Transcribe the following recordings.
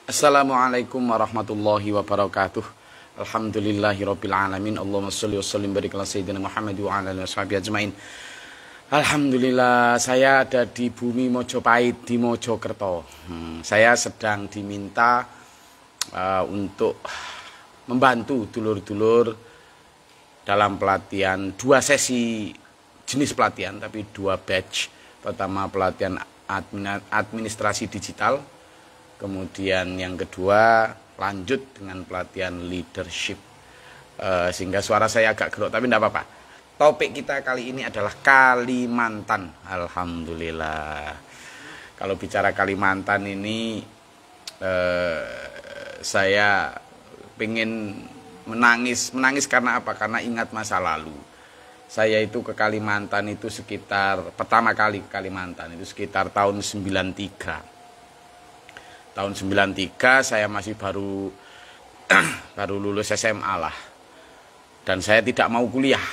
Assalamualaikum warahmatullahi wabarakatuh. Alhamdulillahirabbil alamin. Allahumma shalli wa sallim barik ala sayyidina Muhammad wa ala alihi washabihi ajmain. Alhamdulillah, saya ada di bumi Mojopahit di Mojokerto. Saya sedang diminta untuk membantu dulur-dulur dalam pelatihan, dua sesi jenis pelatihan tapi dua batch. Pertama pelatihan administrasi digital, kemudian yang kedua lanjut dengan pelatihan leadership. Sehingga suara saya agak gerok tapi tidak apa-apa. Topik kita kali ini adalah Kalimantan. Alhamdulillah. Kalau bicara Kalimantan ini saya pengen menangis karena apa? Karena ingat masa lalu. Saya itu ke Kalimantan itu pertama kali ke Kalimantan itu sekitar tahun 93. Tahun 93 saya masih baru lulus SMA lah. Dan saya tidak mau kuliah.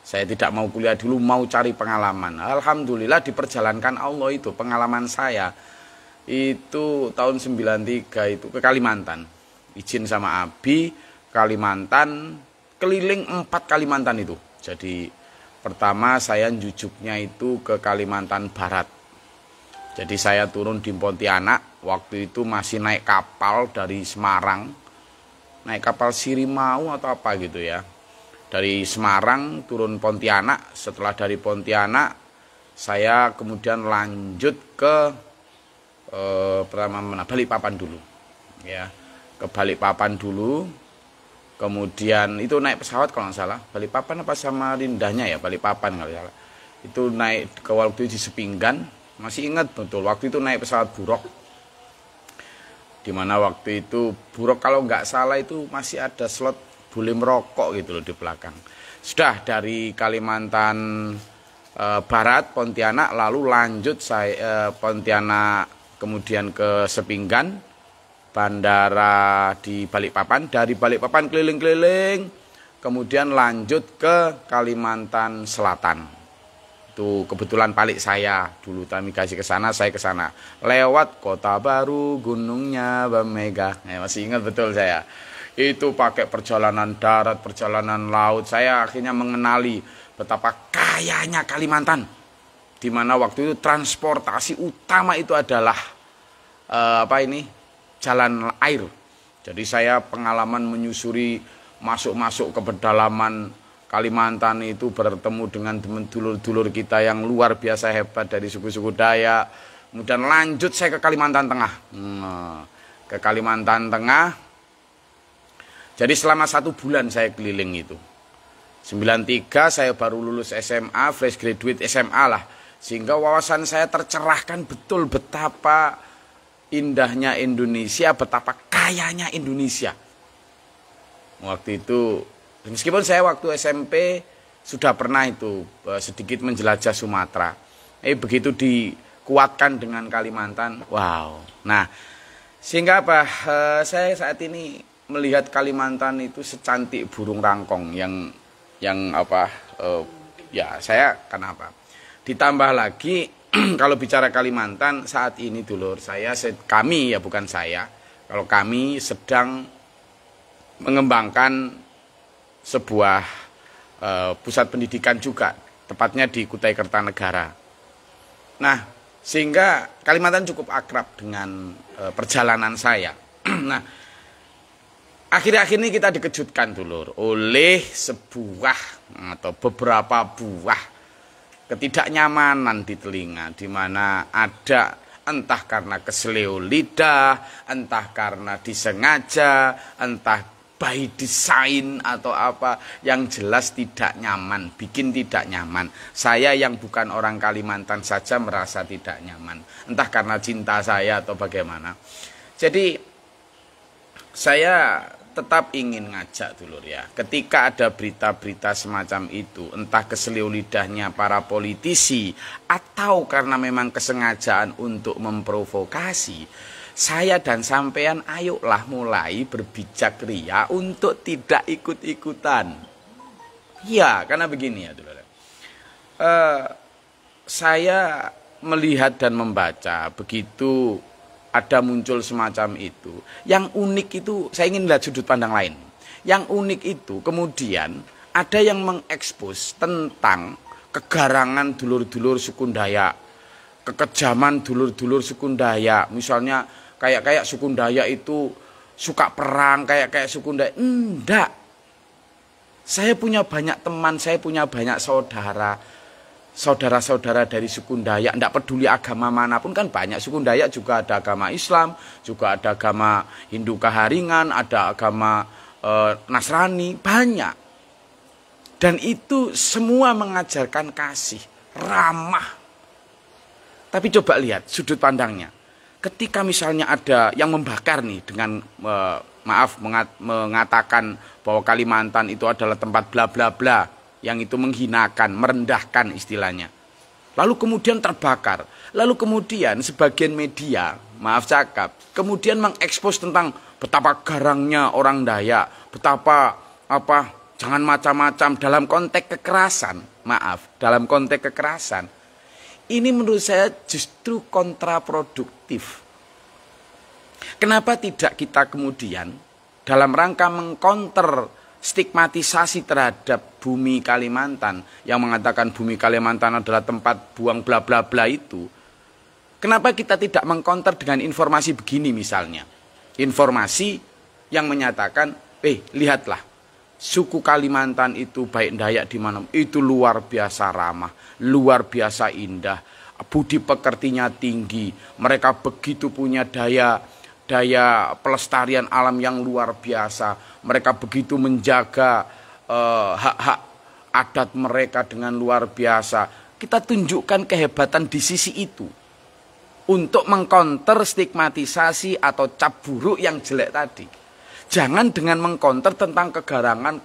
Saya tidak mau kuliah dulu, mau cari pengalaman. Alhamdulillah diperjalankan Allah itu. Pengalaman saya itu tahun 93 itu ke Kalimantan. Izin sama Abi, Kalimantan, keliling 4 Kalimantan itu. Jadi pertama saya jujuknya itu ke Kalimantan Barat. Jadi saya turun di Pontianak, waktu itu masih naik kapal dari Semarang. Naik kapal Sirimau atau apa gitu ya. Dari Semarang turun Pontianak, setelah dari Pontianak saya kemudian lanjut ke Balikpapan dulu. Ya, ke Balikpapan dulu. Kemudian itu naik pesawat kalau nggak salah, Balikpapan apa Samarindahnya ya, Balikpapan kalau salah. Itu naik ke waktu di Sepinggan, masih ingat betul waktu itu naik pesawat Buruk. Dimana waktu itu Buruk kalau nggak salah itu masih ada slot boleh merokok gitu loh di belakang. Sudah dari Kalimantan Barat, Pontianak, lalu lanjut saya Pontianak kemudian ke Sepinggan, bandara di Balikpapan. Dari Balikpapan keliling-keliling, kemudian lanjut ke Kalimantan Selatan. Itu kebetulan balik saya dulu migrasi ke sana, saya ke sana lewat Kota Baru, gunungnya Bamega. Masih ingat betul saya. Itu pakai perjalanan darat, perjalanan laut. Saya akhirnya mengenali betapa kayanya Kalimantan. Di mana waktu itu transportasi utama itu adalah jalan air. Jadi saya pengalaman menyusuri masuk-masuk ke pedalaman Kalimantan itu bertemu dengan dulur-dulur kita yang luar biasa hebat dari suku-suku Dayak. Kemudian lanjut saya ke Kalimantan Tengah. Ke Kalimantan Tengah. Jadi selama 1 bulan saya keliling itu. 93 saya baru lulus SMA, fresh graduate SMA lah. Sehingga wawasan saya tercerahkan betul betapa indahnya Indonesia, betapa kayanya Indonesia. Waktu itu, meskipun saya waktu SMP sudah pernah itu sedikit menjelajah Sumatera. Begitu dikuatkan dengan Kalimantan, wow. Nah, sehingga apa? Saya saat ini melihat Kalimantan itu secantik burung rangkong yang saya kenapa? Ditambah lagi kalau bicara Kalimantan saat ini dulur kami ya bukan saya. Kalau kami sedang mengembangkan sebuah pusat pendidikan juga, tepatnya di Kutai Kertanegara. Nah, sehingga Kalimantan cukup akrab dengan perjalanan saya. Nah, akhir-akhir ini kita dikejutkan dulur oleh sebuah atau beberapa buah ketidaknyamanan di telinga, di mana ada entah karena keseleo lidah, entah karena disengaja, entah by design atau apa, yang jelas tidak nyaman, bikin tidak nyaman. Saya yang bukan orang Kalimantan saja merasa tidak nyaman, entah karena cinta saya atau bagaimana. Jadi saya tetap ingin ngajak dulur ya, ketika ada berita-berita semacam itu, entah keselio lidahnya para politisi atau karena memang kesengajaan untuk memprovokasi, saya dan sampean ayolah mulai berbijak ria untuk tidak ikut-ikutan. Ya, karena begini ya dulur. Saya melihat dan membaca begitu ada muncul semacam itu. Yang unik itu, saya ingin lihat sudut pandang lain. Yang unik itu kemudian ada yang mengekspos tentang kegarangan dulur-dulur suku Dayak, kekejaman dulur-dulur suku Dayak. Misalnya kayak suku Dayak itu suka perang, kayak suku Dayak. Enggak. Saya punya banyak teman, saya punya banyak saudara-saudara dari suku Dayak, tidak peduli agama manapun, kan banyak suku Dayak juga ada agama Islam, juga ada agama Hindu Kaharingan, ada agama Nasrani, banyak. Dan itu semua mengajarkan kasih, ramah. Tapi coba lihat sudut pandangnya. Ketika misalnya ada yang membakar nih dengan mengatakan bahwa Kalimantan itu adalah tempat bla bla bla, yang itu menghinakan, merendahkan istilahnya. Lalu kemudian terbakar. Lalu kemudian sebagian media, maaf cakap, kemudian mengekspos tentang betapa garangnya orang Dayak, betapa jangan macam-macam dalam konteks kekerasan. Maaf, dalam konteks kekerasan. Ini menurut saya justru kontraproduktif. Kenapa tidak kita kemudian dalam rangka mengkonter stigmatisasi terhadap bumi Kalimantan yang mengatakan bumi Kalimantan adalah tempat buang bla bla bla itu. Kenapa kita tidak mengkonter dengan informasi begini misalnya? Informasi yang menyatakan, lihatlah, suku Kalimantan itu baik Dayak di mana itu luar biasa ramah, luar biasa indah, budi pekertinya tinggi, mereka begitu punya daya pelestarian alam yang luar biasa. Mereka begitu menjaga hak-hak adat mereka dengan luar biasa. Kita tunjukkan kehebatan di sisi itu. Untuk mengkonter stigmatisasi atau cap buruk yang jelek tadi. Jangan dengan mengkonter tentang kegarangan.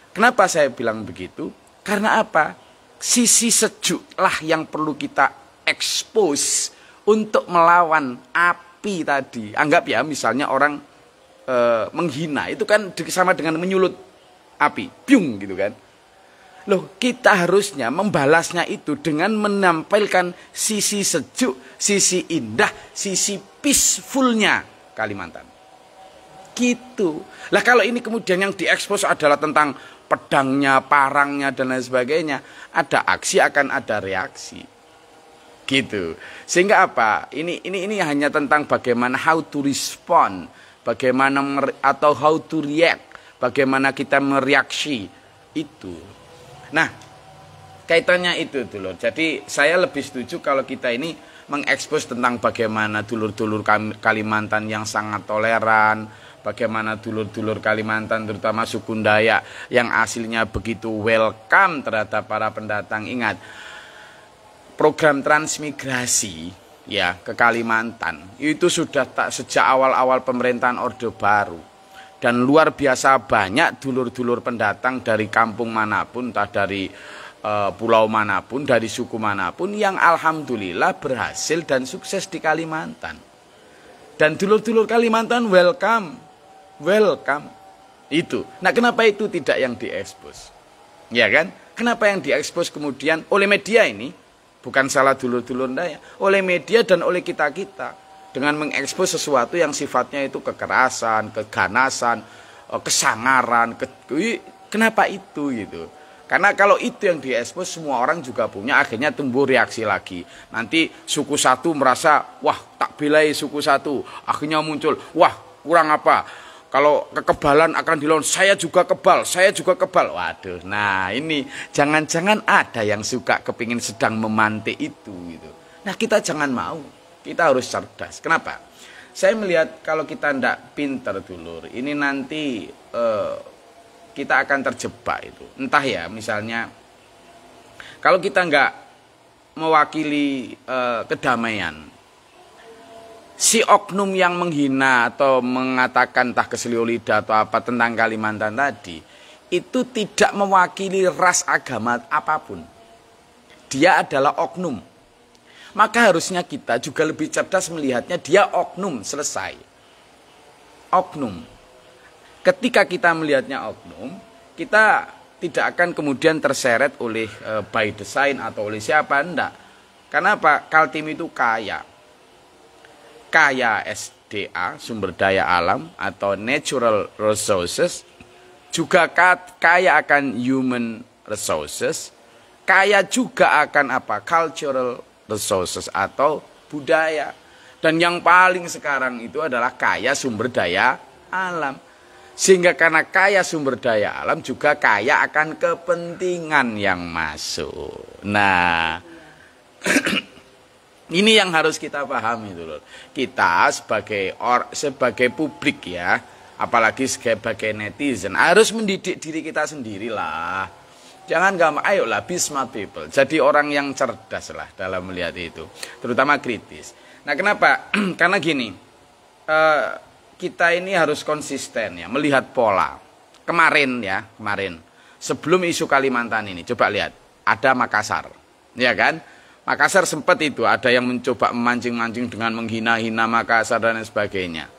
Kenapa saya bilang begitu? Karena apa? Sisi sejuklah yang perlu kita expose untuk melawan api tadi. Anggap ya misalnya orang menghina, itu kan sama dengan menyulut api, piung gitu kan. Loh, kita harusnya membalasnya itu dengan menampilkan sisi sejuk, sisi indah, sisi peacefulnya Kalimantan. Gitu. Lah kalau ini kemudian yang diekspos adalah tentang pedangnya, parangnya dan lain sebagainya, ada aksi akan ada reaksi. Gitu. Sehingga apa? Ini hanya tentang bagaimana how to respond, bagaimana atau how to react, bagaimana kita mereaksi itu. Nah, kaitannya itu dulu. Jadi saya lebih setuju kalau kita ini mengekspos tentang bagaimana dulur-dulur Kalimantan yang sangat toleran, bagaimana dulur-dulur Kalimantan terutama suku Dayak yang aslinya begitu welcome terhadap para pendatang. Ingat, program transmigrasi ya ke Kalimantan itu sudah sejak awal-awal pemerintahan Orde Baru. Dan luar biasa banyak dulur-dulur pendatang dari kampung manapun, entah dari pulau manapun, dari suku manapun yang alhamdulillah berhasil dan sukses di Kalimantan. Dan dulur-dulur Kalimantan welcome. Itu. Nah, kenapa itu tidak yang diekspos? Ya kan? Kenapa yang diekspos kemudian oleh media ini? Bukan salah dulur-dulur Dayak, oleh media dan oleh kita-kita. Dengan mengekspos sesuatu yang sifatnya itu kekerasan, keganasan, kesangaran. Kenapa itu gitu? Karena kalau itu yang diekspos semua orang juga punya, akhirnya tumbuh reaksi lagi. Nanti suku satu merasa, wah tak belai suku satu. Akhirnya muncul, wah kurang apa? Kalau kekebalan akan dilawan, saya juga kebal. Waduh, nah ini jangan-jangan ada yang suka kepingin sedang memantik itu gitu. Nah kita jangan mau. Kita harus cerdas. Kenapa? Saya melihat kalau kita tidak pintar dulur, ini nanti kita akan terjebak itu. Entah ya, misalnya kalau kita nggak mewakili kedamaian, si oknum yang menghina atau mengatakan entah keselio lidah atau apa tentang Kalimantan tadi, itu tidak mewakili ras agama apapun. Dia adalah oknum. Maka harusnya kita juga lebih cerdas melihatnya dia oknum, selesai. Oknum. Ketika kita melihatnya oknum, kita tidak akan kemudian terseret oleh by design atau oleh siapa, enggak. Karena apa? Kaltim itu kaya. kaya SDA, sumber daya alam atau natural resources, juga kaya akan human resources, kaya juga akan apa? Cultural resources atau budaya. Dan yang paling sekarang itu adalah kaya sumber daya alam. Sehingga karena kaya sumber daya alam juga kaya akan kepentingan yang masuk. Nah, ini yang harus kita pahami dulu. Kita sebagai publik ya, apalagi sebagai netizen, harus mendidik diri kita sendirilah. Jangan gampang, ayolah be smart people. Jadi orang yang cerdas lah dalam melihat itu, terutama kritis. Nah, kenapa? Karena gini, kita ini harus konsisten ya, melihat pola. Kemarin sebelum isu Kalimantan ini, coba lihat, ada Makassar, ya kan? Makassar sempat itu ada yang mencoba memancing-mancing dengan menghina-hina Makassar dan lain sebagainya.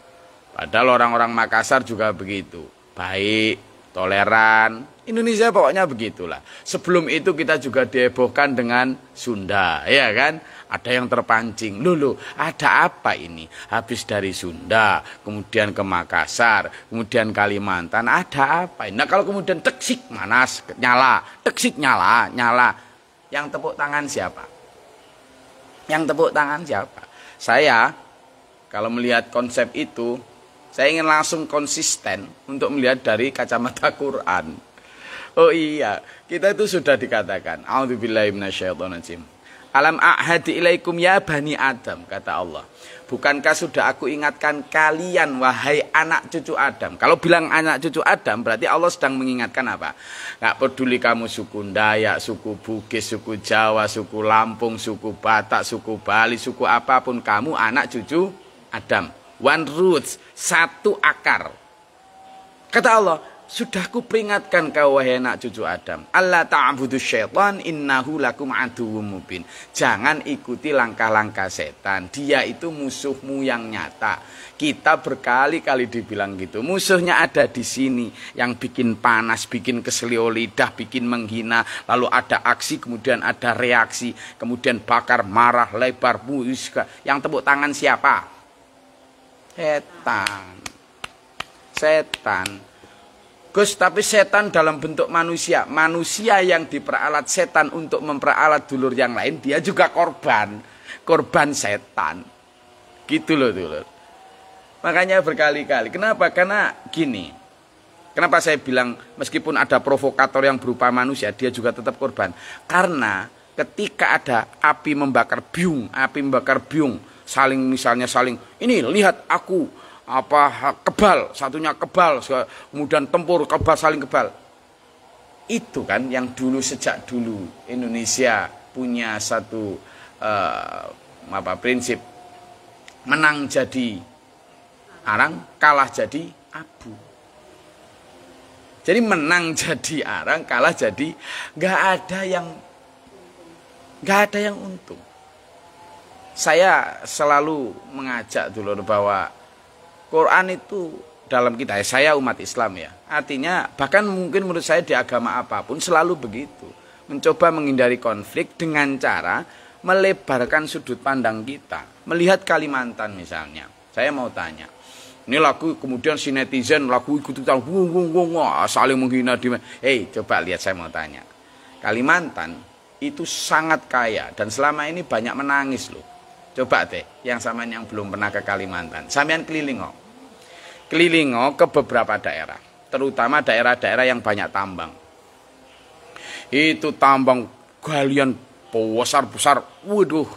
Padahal orang-orang Makassar juga begitu, baik, toleran. Indonesia pokoknya begitulah. Sebelum itu kita juga dihebohkan dengan Sunda, ya kan? Ada yang terpancing, loh, ada apa ini? Habis dari Sunda, kemudian ke Makassar, kemudian Kalimantan, ada apa ini? Nah, kalau kemudian teksik manas, nyala, teksik nyala. Yang tepuk tangan siapa? Yang tepuk tangan siapa? Saya, kalau melihat konsep itu, saya ingin langsung konsisten untuk melihat dari kacamata Quran. Oh iya, kita itu sudah dikatakan, a'udzubillahi minasyaitonirrajim. Alam a'hadi ilaikum ya bani Adam, kata Allah. Bukankah sudah aku ingatkan kalian wahai anak cucu Adam. Kalau bilang anak cucu Adam berarti Allah sedang mengingatkan apa? Gak peduli kamu suku Dayak, suku Bugis, suku Jawa, suku Lampung, suku Batak, suku Bali, suku apapun, kamu anak cucu Adam. One roots, satu akar. Kata Allah, sudah ku peringatkan kau wahai anak cucu Adam. Allah ta'budu syaitan innahu lakum aduwwum mubin. Jangan ikuti langkah-langkah setan. Dia itu musuhmu yang nyata. Kita berkali-kali dibilang gitu. Musuhnya ada di sini. Yang bikin panas, bikin keselio lidah, bikin menghina. Lalu ada aksi, kemudian ada reaksi. Kemudian bakar, marah, lebar, yang tepuk tangan siapa? Setan. Gus, tapi setan dalam bentuk manusia. Manusia yang diperalat setan untuk memperalat dulur yang lain, dia juga korban. Korban setan. Gitu loh, dulur. Makanya berkali-kali. Kenapa? Karena gini. Kenapa saya bilang meskipun ada provokator yang berupa manusia, dia juga tetap korban. Karena ketika ada api membakar biung, saling, ini lihat aku, kebal, satunya kebal, kemudian tempur, kebal, saling kebal. Itu kan yang dulu, sejak dulu Indonesia punya satu prinsip, menang jadi arang, kalah jadi abu. Jadi menang jadi arang, kalah jadi nggak ada yang untung. Saya selalu mengajak dulu bahwa Quran itu dalam kita, saya umat Islam ya, artinya bahkan mungkin menurut saya di agama apapun selalu begitu, mencoba menghindari konflik dengan cara melebarkan sudut pandang kita. Melihat Kalimantan misalnya, saya mau tanya, ini lagu kemudian si netizen lagu ikut-ikutan saling menghina coba lihat, saya mau tanya, Kalimantan itu sangat kaya dan selama ini banyak menangis loh. Coba deh, yang sampean yang belum pernah ke Kalimantan, sampean keliling ke beberapa daerah, terutama daerah-daerah yang banyak tambang. Itu tambang galian besar, waduh,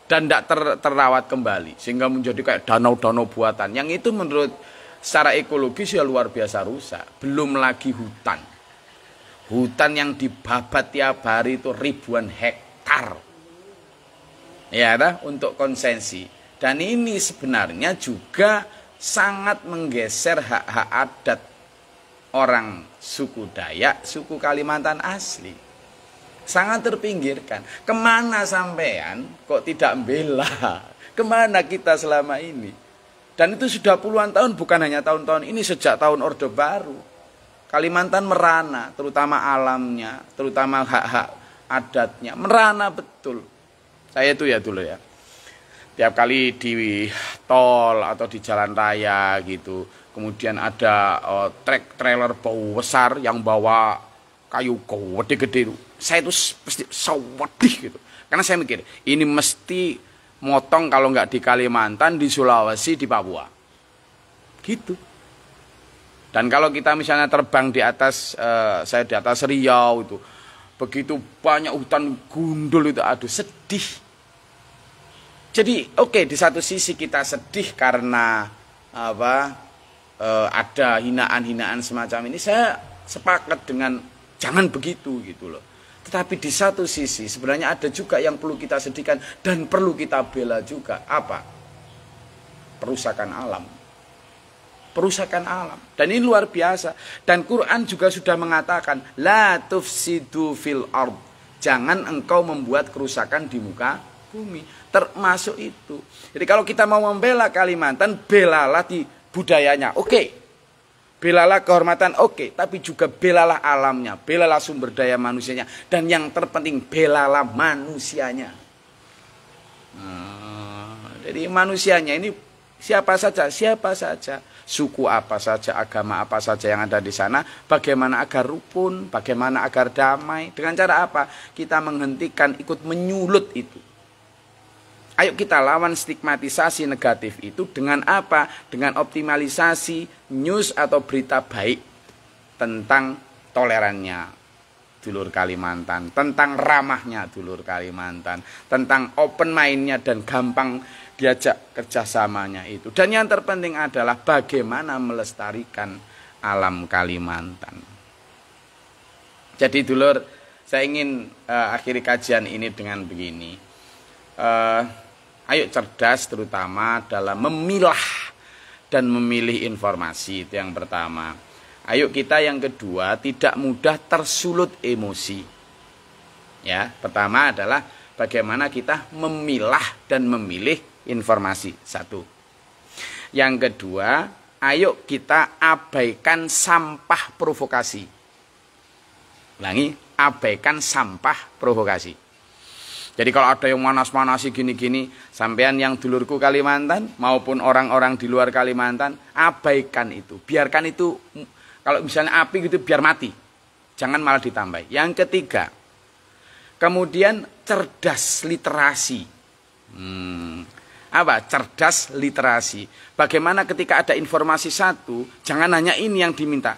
dan tidak terawat kembali, sehingga menjadi kayak danau-danau buatan. Yang itu menurut secara ekologis ya luar biasa rusak. Belum lagi hutan yang dibabat tiap hari itu ribuan hektar. Ya, untuk konsesi. Dan ini sebenarnya juga sangat menggeser hak-hak adat orang suku Dayak, suku Kalimantan asli. Sangat terpinggirkan. Kemana sampean kok tidak membela? Kemana kita selama ini? Dan itu sudah puluhan tahun, bukan hanya tahun-tahun ini, sejak tahun Orde Baru. Kalimantan merana, terutama alamnya, terutama hak-hak adatnya, merana betul. Saya itu ya dulu ya. Tiap kali di tol atau di jalan raya gitu, kemudian ada trek trailer bau besar yang bawa kayu gede-gede itu, saya itu pasti sewedih gitu. Karena saya mikir, ini mesti motong kalau nggak di Kalimantan, di Sulawesi, di Papua. Gitu. Dan kalau kita misalnya terbang di atas, saya di atas Riau itu, begitu banyak hutan gundul itu, aduh sedih. Jadi oke, di satu sisi kita sedih karena ada hinaan-hinaan semacam ini. Saya sepakat dengan jangan begitu gitu loh. Tetapi di satu sisi sebenarnya ada juga yang perlu kita sedihkan dan perlu kita bela juga. Apa? Perusakan alam. Perusakan alam. Dan ini luar biasa. Dan Quran juga sudah mengatakan, la tufsidu fil ard. Jangan engkau membuat kerusakan di muka bumi. Termasuk itu. Jadi kalau kita mau membela Kalimantan, belalah di budayanya. Oke. Belalah kehormatan, oke. Tapi juga belalah alamnya. Belalah sumber daya manusianya. Dan yang terpenting, belalah manusianya. Jadi manusianya ini siapa saja, suku apa saja, agama apa saja yang ada di sana, bagaimana agar rukun, bagaimana agar damai, dengan cara apa? Kita menghentikan ikut menyulut itu. Ayo kita lawan stigmatisasi negatif itu dengan apa? Dengan optimalisasi news atau berita baik tentang tolerannya dulur Kalimantan, tentang ramahnya dulur Kalimantan, tentang open mind-nya dan gampang diajak kerjasamanya itu. Dan yang terpenting adalah bagaimana melestarikan alam Kalimantan. Jadi dulur, saya ingin akhiri kajian ini dengan begini. Ayo cerdas terutama dalam memilah dan memilih informasi, itu yang pertama. Ayo kita yang kedua tidak mudah tersulut emosi. Ya, pertama adalah bagaimana kita memilah dan memilih informasi. Satu. Yang kedua, ayo kita abaikan sampah provokasi. Ulangi, abaikan sampah provokasi. Jadi kalau ada yang manas-manasi gini-gini, sampean yang dulurku Kalimantan maupun orang-orang di luar Kalimantan, abaikan itu. Biarkan itu, kalau misalnya api gitu biar mati. Jangan malah ditambah. Yang ketiga, kemudian cerdas literasi. Apa? Cerdas literasi. Bagaimana ketika ada informasi satu, jangan hanya ini yang diminta.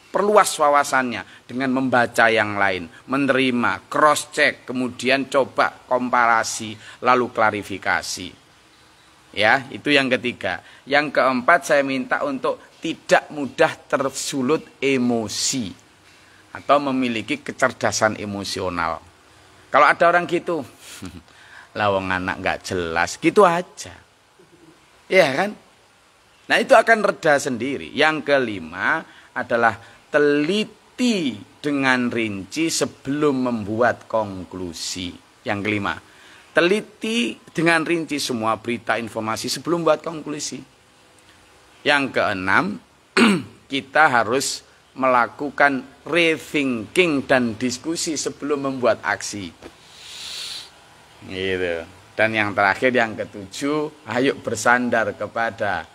Perluas wawasannya dengan membaca yang lain, menerima, cross check, kemudian coba komparasi, lalu klarifikasi. Ya, itu yang ketiga. Yang keempat, saya minta untuk tidak mudah tersulut emosi atau memiliki kecerdasan emosional. Kalau ada orang gitu, lawang anak nggak jelas, gitu aja. Ya kan? Nah, itu akan reda sendiri. Yang kelima adalah teliti dengan rinci sebelum membuat konklusi. Yang kelima, teliti dengan rinci semua berita informasi sebelum membuat konklusi. Yang keenam, kita harus melakukan rethinking dan diskusi sebelum membuat aksi. Gitu. Dan yang terakhir, yang ketujuh, ayo bersandar kepada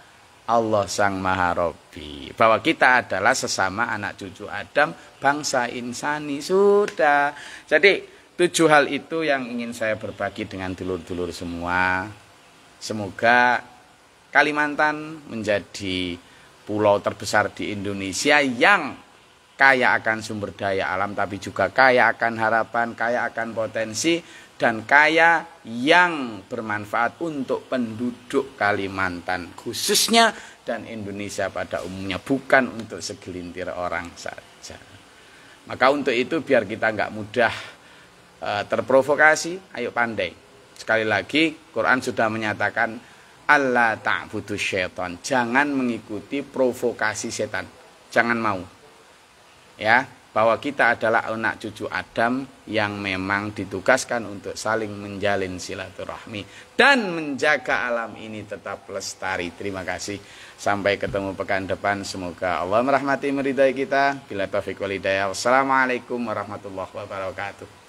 Allah Sang Maha Robbi, bahwa kita adalah sesama anak cucu Adam, bangsa insani. Sudah. Jadi 7 hal itu yang ingin saya berbagi dengan dulur-dulur semua. Semoga Kalimantan menjadi pulau terbesar di Indonesia yang kaya akan sumber daya alam, tapi juga kaya akan harapan, kaya akan potensi, dan kaya yang bermanfaat untuk penduduk Kalimantan khususnya dan Indonesia pada umumnya, bukan untuk segelintir orang saja. Maka untuk itu biar kita nggak mudah terprovokasi, ayo pandai. Sekali lagi Quran sudah menyatakan Allah ta'budu syaitan, jangan mengikuti provokasi setan, jangan mau. Ya, bahwa kita adalah anak cucu Adam yang memang ditugaskan untuk saling menjalin silaturahmi dan menjaga alam ini tetap lestari. Terima kasih. Sampai ketemu pekan depan. Semoga Allah merahmati meridai kita. Bila taufiq wal hidayah. Wassalamualaikum warahmatullahi wabarakatuh.